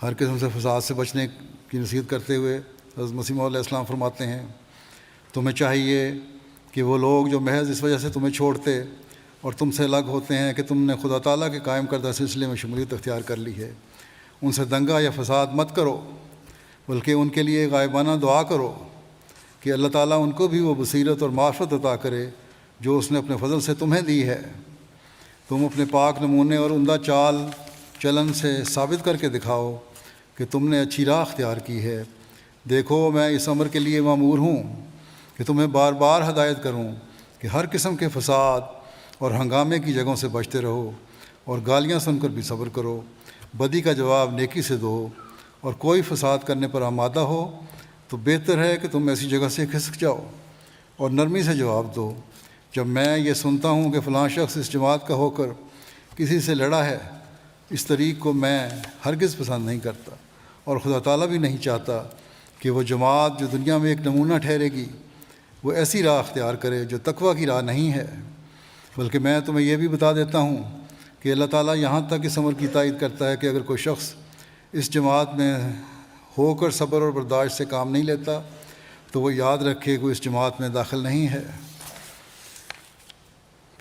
ہر قسم سے فساد سے بچنے کی نصیحت کرتے ہوئے حضرت مسیح موعود علیہ السلام فرماتے ہیں تمہیں چاہیے کہ وہ لوگ جو محض اس وجہ سے تمہیں چھوڑتے اور تم سے الگ ہوتے ہیں کہ تم نے خدا تعالیٰ کے قائم کردہ سلسلے میں شمولیت اختیار کر لی ہے، ان سے دنگا یا فساد مت کرو، بلکہ ان کے لیے غائبانہ دعا کرو کہ اللہ تعالیٰ ان کو بھی وہ بصیرت اور معرفت عطا کرے جو اس نے اپنے فضل سے تمہیں دی ہے۔ تم اپنے پاک نمونے اور عمدہ چال چلن سے ثابت کر کے دکھاؤ کہ تم نے اچھی راہ اختیار کی ہے۔ دیکھو میں اس امر کے لیے مامور ہوں کہ تمہیں بار بار ہدایت کروں کہ ہر قسم کے فساد اور ہنگامے کی جگہوں سے بچتے رہو اور گالیاں سن کر بھی صبر کرو، بدی کا جواب نیکی سے دو، اور کوئی فساد کرنے پر آمادہ ہو تو بہتر ہے کہ تم ایسی جگہ سے کھسک جاؤ اور نرمی سے جواب دو۔ جب میں یہ سنتا ہوں کہ فلاں شخص اس جماعت کا ہو کر کسی سے لڑا ہے، اس طریق کو میں ہرگز پسند نہیں کرتا، اور خدا تعالیٰ بھی نہیں چاہتا کہ وہ جماعت جو دنیا میں ایک نمونہ ٹھہرے گی وہ ایسی راہ اختیار کرے جو تقویٰ کی راہ نہیں ہے۔ بلکہ میں تمہیں یہ بھی بتا دیتا ہوں کہ اللہ تعالیٰ یہاں تک اس امر کی تائید کرتا ہے کہ اگر کوئی شخص اس جماعت میں ہو کر صبر اور برداشت سے کام نہیں لیتا تو وہ یاد رکھے کہ وہ اس جماعت میں داخل نہیں ہے۔